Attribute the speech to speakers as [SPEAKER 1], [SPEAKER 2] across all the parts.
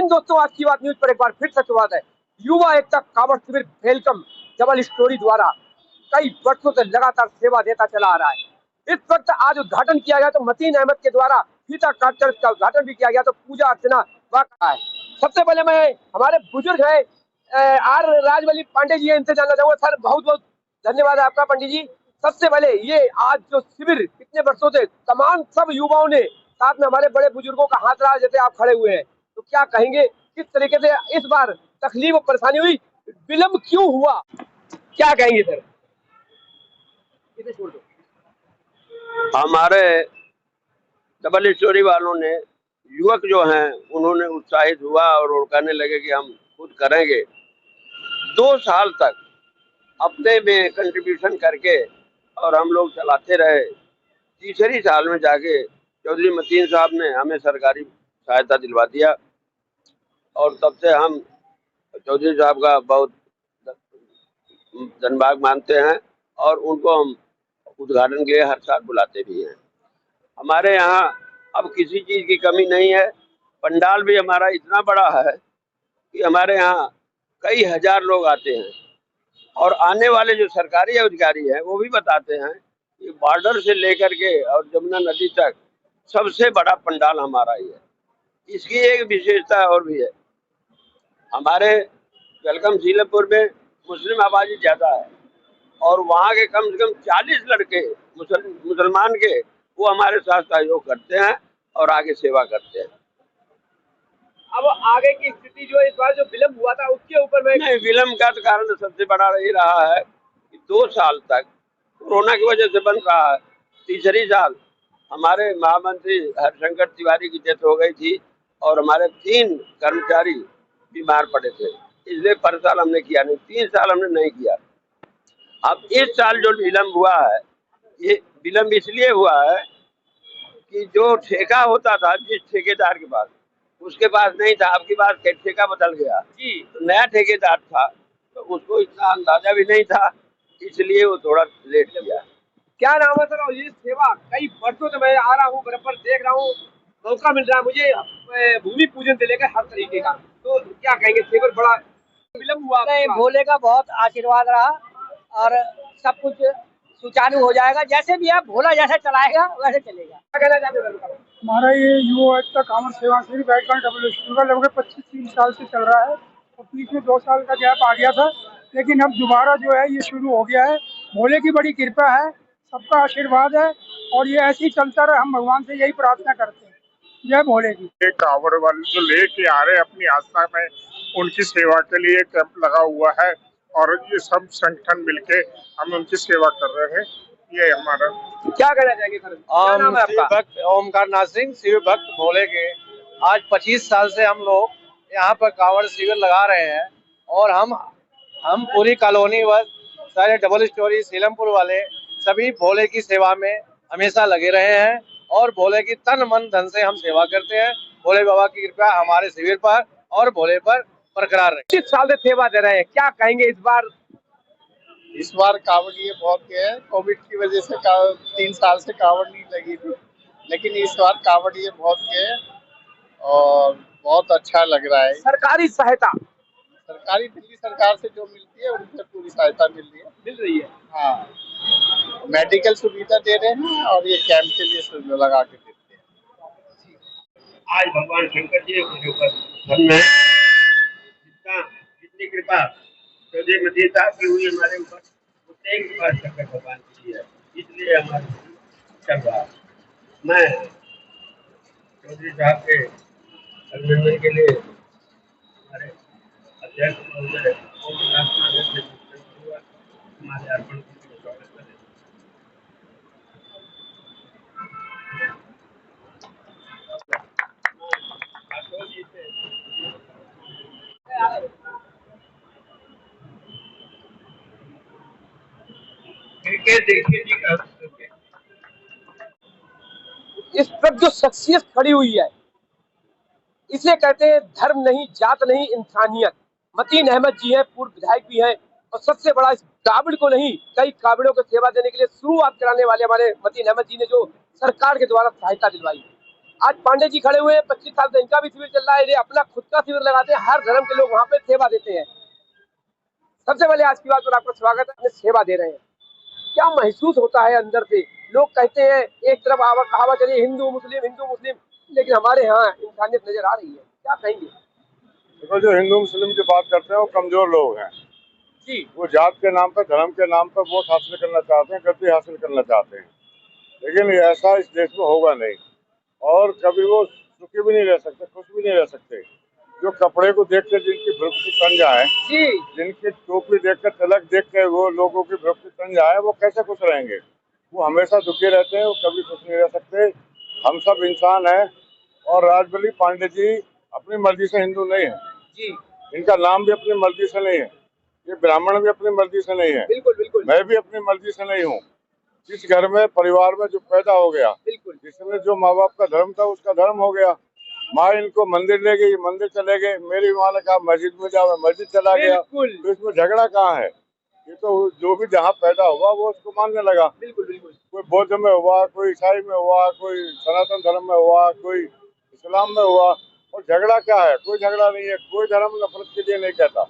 [SPEAKER 1] दोस्तों, आज की बात न्यूज पर एक बार फिर से शुरुआत है। युवा एकता कांवड़ शिविर वेलकम डबल स्टोरी द्वारा कई वर्षों से लगातार सेवा देता चला आ रहा है। इस वक्त आज उद्घाटन किया गया तो मतीन अहमद के द्वारा फीता काटकर इसका उद्घाटन भी किया गया, तो पूजा अर्चना वाक़ है। सबसे पहले मैं हमारे बुजुर्ग है आर राजवली पांडे जी, इनसे जानना चाहूंगा। सर, बहुत बहुत धन्यवाद आपका पंडित जी। सबसे पहले ये आज जो शिविर इतने वर्षों से तमाम सब युवाओं ने साथ में हमारे बड़े बुजुर्गों का हाथ रहा, जैसे आप खड़े हुए हैं, तो क्या कहेंगे किस तरीके से इस बार तकलीफ और परेशानी हुई, विलम्ब क्यों हुआ, क्या कहेंगे सर? इसे छोड़ दो।
[SPEAKER 2] हमारे डबल स्टोरी वालों ने, युवक जो हैं, उन्होंने उत्साहित हुआ और वो कहने लगे कि हम खुद करेंगे। 2 साल तक अपने में कंट्रीब्यूशन करके और हम लोग चलाते रहे। तीसरी साल में जाके चौधरी मतीन साहब ने हमें सरकारी सहायता दिलवा दिया और तब से हम चौधरी साहब का बहुत धन्यवाद मानते हैं और उनको हम उद्घाटन के लिए हर साल बुलाते भी हैं। हमारे यहाँ अब किसी चीज़ की कमी नहीं है। पंडाल भी हमारा इतना बड़ा है कि हमारे यहाँ कई हजार लोग आते हैं और आने वाले जो सरकारी अधिकारी हैं वो भी बताते हैं कि बॉर्डर से लेकर के और जमुना नदी तक सबसे बड़ा पंडाल हमारा ही है। इसकी एक विशेषता और भी है, हमारे वेलकम सीलमपुर में मुस्लिम आबादी ज़्यादा है और वहाँ के कम से कम 40 लड़के मुसलमान के वो हमारे साथ सहयोग करते हैं और आगे सेवा करते हैं।
[SPEAKER 1] अब आगे की स्थिति जो इस बार जो विलम्ब हुआ था उसके ऊपर में
[SPEAKER 2] नहीं, विलम्ब का तो कारण सबसे बड़ा यही रहा है कि 2 साल तक कोरोना की वजह से बन रहा है। तीसरी साल हमारे महामंत्री हरशंकर तिवारी की डेथ हो गई थी और हमारे 3 कर्मचारी बीमार पड़े थे, इसलिए पर साल हमने किया नहीं, 3 साल हमने नहीं किया। अब इस साल जो विलम्ब हुआ है, ये विलम्ब इसलिए हुआ है कि जो ठेका होता था जिस ठेकेदार के पास, उसके पास नहीं था। अब की बार ठेका बदल गया जी, तो नया ठेकेदार था तो उसको इतना अंदाजा भी नहीं था, इसलिए वो थोड़ा लेट किया।
[SPEAKER 1] क्या नाम है सर? और ये सेवा कई वर्षों से मैं आ रहा हूँ, बराबर देख रहा हूँ, मौका मिल रहा है मुझे भूमि पूजन से लेकर हर तरीके का, तो क्या कहेंगे सेवा बड़ा विलम्ब हुआ?
[SPEAKER 3] नहीं, भोले का बहुत आशीर्वाद रहा और सब कुछ सुचारू हो जाएगा। जैसे भी है भोला जैसे चलाएगा वैसे चलेगा।
[SPEAKER 1] क्या कहना चाहते हैं?
[SPEAKER 4] हमारा ये युवा एकता कांवड़ सेवा शिविर बैठकर डबल स्टोरी का लगभग 25-30 साल से चल रहा है और बीच में 2 साल का गैप आ गया था, लेकिन अब दोबारा जो है ये शुरू हो गया है। भोले की बड़ी कृपा है, सबका आशीर्वाद है और ये ऐसे ही चलता रहे, हम भगवान से यही प्रार्थना करते हैं। जय भोले की।
[SPEAKER 5] कांवड़ वाले जो लेके आ रहे हैं अपनी आस्था में, उनकी सेवा के लिए कैंप लगा हुआ है और ये सब संगठन मिलके हम उनकी सेवा कर रहे हैं। ये हमारा।
[SPEAKER 1] क्या कहना चाहेंगे सर? क्या नाम है आपका?
[SPEAKER 6] भक्त ओमकार नाथ सिंह, शिव भक्त भोले के। आज 25 साल से हम लोग यहाँ पर कांवड़ शिविर लगा रहे हैं और हम पूरी कॉलोनी व सारे डबल स्टोरी सीलमपुर वाले सभी भोले की सेवा में हमेशा लगे रहे हैं और भोले की तन मन धन से हम सेवा करते हैं। भोले बाबा की कृपा हमारे शिविर पर और भोले पर बरकरार रहे।
[SPEAKER 1] 25 साल से सेवा दे रहे हैं, क्या कहेंगे
[SPEAKER 5] इस बार कांवड़ ये बहुत गए हैं, कोविड की वजह से 3 साल से कांवड़ नहीं लगी थी, लेकिन इस बार कांवड़ ये बहुत गए और बहुत अच्छा लग रहा है।
[SPEAKER 1] सरकारी सहायता
[SPEAKER 5] सरकारी दिल्ली सरकार से जो मिलती है उनसे पूरी सहायता मिल रही है। हाँ, मेडिकल सुविधा दे रहे हैं और ये कैंप के लिए लगा के देते हैं।
[SPEAKER 2] आज भगवान शंकर जी के ऊपर जितनी कृपा चौधरी मतीन साहब की हुई हमारे ऊपर, उतने ही कृपा शंकर भगवान की है, इसलिए हमारे चल रहा। मैं चौधरी साहब के अभिनंदन के लिए हमारे अध्यक्ष महोदय हमारे अर्पण स्वागत करें।
[SPEAKER 1] इस पर जो शख्सियत खड़ी हुई है, इसे कहते हैं धर्म नहीं, जात नहीं, इंसानियत। मतीन अहमद जी हैं, पूर्व विधायक भी हैं और सबसे बड़ा इस काबिल को नहीं, कई काबिलों को सेवा देने के लिए शुरुआत कराने वाले हमारे मतीन अहमद जी ने जो सरकार के द्वारा सहायता दिलवाई, आज पांडे जी खड़े हुए हैं, 25 साल से इनका भी शिविर चल रहा है, ये अपना खुद का शिविर लगाते हैं, हर धर्म के लोग वहाँ पे सेवा देते हैं। सबसे पहले आज की बात पर आपका स्वागत है, अपने सेवा दे रहे हैं, क्या महसूस होता है अंदर से? लोग कहते हैं एक तरफ कहावत चलिए हिंदू मुस्लिम, लेकिन हमारे यहाँ इंसानियत नजर आ रही है, क्या कहेंगे?
[SPEAKER 7] देखो, जो हिंदू मुस्लिम की बात करते हैं वो कमजोर लोग हैं
[SPEAKER 1] जी।
[SPEAKER 7] वो जात के नाम पर, धर्म के नाम पर वोट हासिल करना चाहते हैं, गद्दी हासिल करना चाहते हैं, लेकिन ऐसा इस देश में होगा नहीं और कभी वो सुखी भी नहीं रह सकते, खुश भी नहीं रह सकते। जो कपड़े को देखकर जिनकी भ्रुकुटी तन जाए, जिनकी टोपी देखकर, तिलक देखकर वो लोगों की भ्रुकुटी तन जाए, वो कैसे खुश रहेंगे? वो हमेशा दुखी रहते हैं, वो कभी खुश नहीं रह सकते। हम सब इंसान हैं और राजबली पांडे जी अपनी मर्जी से हिंदू नहीं है
[SPEAKER 1] जी।
[SPEAKER 7] इनका नाम भी अपनी मर्जी से नहीं है, ये ब्राह्मण भी अपनी मर्जी से नहीं है।
[SPEAKER 1] बिल्कुल बिल्कुल।
[SPEAKER 7] मैं भी अपनी मर्जी से नहीं हूँ। जिस घर में, परिवार में जो पैदा हो गया,
[SPEAKER 1] बिल्कुल,
[SPEAKER 7] जिसमें जो माँ बाप का धर्म था उसका धर्म हो गया। माँ इनको मंदिर ले गई, मंदिर चले गए, मेरी माँ ने कहा मस्जिद में जाओ, मैं मस्जिद चला गया, तो इसमें झगड़ा कहाँ है? ये तो जो भी जहाँ पैदा हुआ वो उसको मानने लगा।
[SPEAKER 1] बिल्कुल बिल्कुल।
[SPEAKER 7] कोई बौद्ध में हुआ, कोई ईसाई में हुआ, कोई सनातन धर्म में हुआ, कोई इस्लाम में हुआ, और झगड़ा क्या है? कोई झगड़ा नहीं है। कोई धर्म नफरत के लिए नहीं कहता।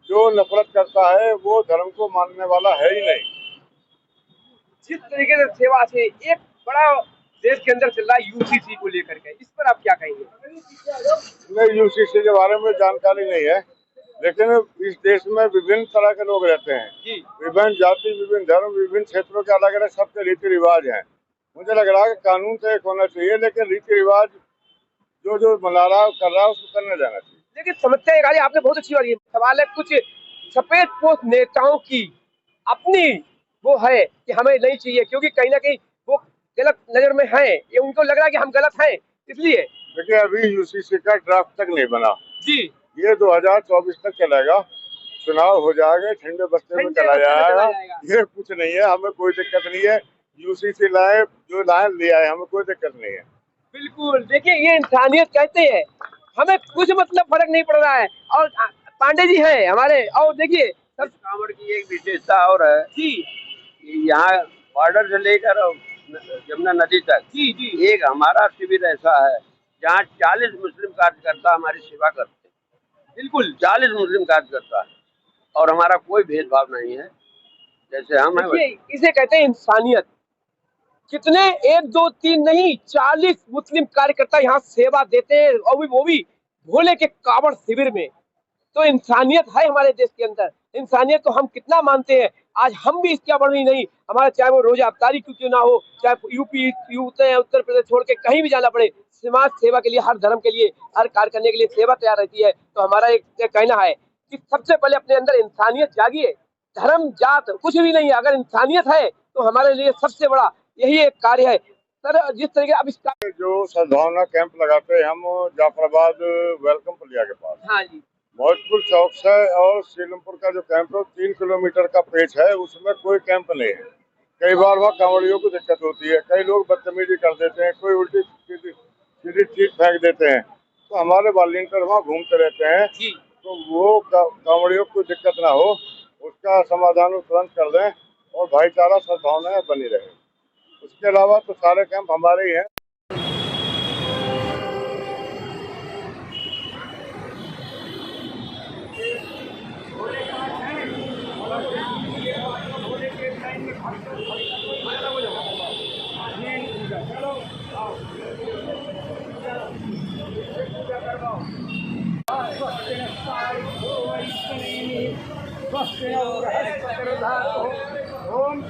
[SPEAKER 7] जो नफरत करता है वो धर्म को मानने वाला है ही नहीं।
[SPEAKER 1] जिस तरीके से सेवा से एक बड़ा देश के अंदर चल रहा है यूसीसी को लेकर के, इस पर आप क्या कहेंगे?
[SPEAKER 7] नहीं, यूसीसी के बारे में जानकारी नहीं है, लेकिन इस देश में विभिन्न तरह के लोग रहते हैं, विभिन्न जाति, विभिन्न धर्म, विभिन्न क्षेत्रों के अलग अलग सबके रीति रिवाज हैं। मुझे लग रहा है कि कानून तो एक होना चाहिए, लेकिन रीति रिवाज जो मना रहा है, कर रहा है, उसको करने जाना चाहिए।
[SPEAKER 1] लेकिन समस्या एक आपने बहुत अच्छी बात, ये सवाल है कुछ सफेद पोस्ट नेताओं की अपनी वो है कि हमें नहीं चाहिए, क्योंकि कहीं ना कहीं वो गलत नजर में है, ये उनको लग रहा है कि हम गलत हैं, इसलिए।
[SPEAKER 7] देखिए, अभी यूसीसी का ड्राफ्ट तक नहीं बना
[SPEAKER 1] जी।
[SPEAKER 7] ये 2024 तक चलेगा, चुनाव हो जाएगा, ठंडे बस्ते में चला जाएगा। ये कुछ नहीं है, हमें कोई दिक्कत नहीं है। यूसीसी लाए, जो लाए ले आए, हमें कोई दिक्कत नहीं है।
[SPEAKER 1] बिल्कुल, देखिए ये इंसानियत कहते हैं, हमें कुछ मतलब फर्क नहीं पड़ रहा है। और पांडे जी हैं हमारे, और देखिए
[SPEAKER 2] सब कांवड़ की एक विशेषता और है
[SPEAKER 1] जी,
[SPEAKER 2] यहाँ बॉर्डर से लेकर यमुना नदी तक जी एक हमारा शिविर ऐसा है जहाँ 40 मुस्लिम कार्यकर्ता हमारी सेवा करते हैं। बिल्कुल 40 मुस्लिम कार्यकर्ता है और हमारा कोई भेदभाव नहीं है, जैसे हम हैं।
[SPEAKER 1] इसे कहते हैं इंसानियत। कितने, 1 2 3 नहीं, 40 मुस्लिम कार्यकर्ता यहाँ सेवा देते हैं, और वो भी भोले के कांवड़ शिविर में। तो इंसानियत है हमारे देश के अंदर। इंसानियत को हम कितना मानते हैं, आज हम भी इसकी बढ़ी नहीं, हमारा चाहे वो रोजा अफ्तारी क्यों ना हो, चाहे यूपी उत्तर प्रदेश छोड़ के कहीं भी जाना पड़े, समाज सेवा के लिए, हर धर्म के लिए, हर कार्य करने के लिए सेवा तैयार रहती है। तो हमारा एक कहना है कि सबसे पहले अपने अंदर इंसानियत जागिए। धर्म जात कुछ भी नहीं है, अगर इंसानियत है तो हमारे लिए सबसे बड़ा यही एक कार्य है। सर, जिस तरीके अब इसका
[SPEAKER 7] जो सद्भावना कैंप लगाते हैं हम जाफराबाद वेलकम पुलिया के पास,
[SPEAKER 1] हाँ जी,
[SPEAKER 7] मौजपुर चौक से, और सीलमपुर का जो कैंप है 3 किलोमीटर का पेच है, उसमें कोई कैंप नहीं है। कई बार वहाँ कांवड़ियों को दिक्कत होती है, कई लोग बदतमीजी कर देते हैं, कोई उल्टी सीधी चीज फेंक देते हैं, तो हमारे वॉलंटियर वहाँ घूमते रहते हैं। तो वो कांवड़ियों को दिक्कत ना हो, उसका समाधान तुरंत कर दें और भाईचारा सद्भावना बनी रहे। उसके अलावा तो सारे कैंप हमारे ही हैं।
[SPEAKER 8] ओम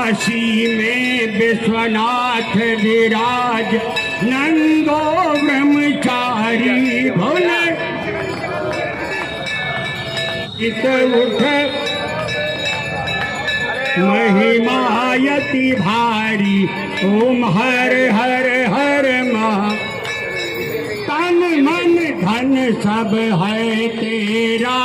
[SPEAKER 9] काशी में विश्वनाथ विराज नंदो ब्रह्मचारी भोले इत उठ महिमायति भारी ओम हर हर हर महा तन मन धन सब है तेरा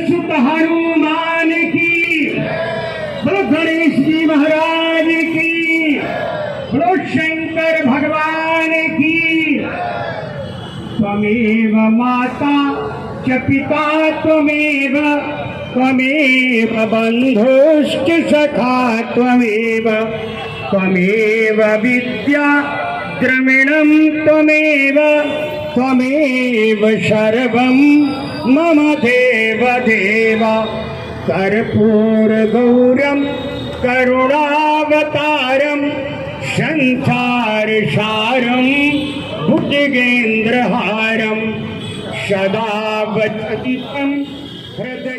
[SPEAKER 9] सुत हनुमान की, बोलो गणेश जी महाराज की, बोलो शंकर भगवान की। त्वमेव माता च पिता त्वमेव, त्वमेव बन्धुश्च सखा त्वमेव, त्वमेव विद्या द्रविणं त्वमेव, त्वमेव सर्वं मम देव देव। कर्पूरगौरं करुणावतारं संसारसारं भुजगेन्द्रहारं सदा वसति तं हृदय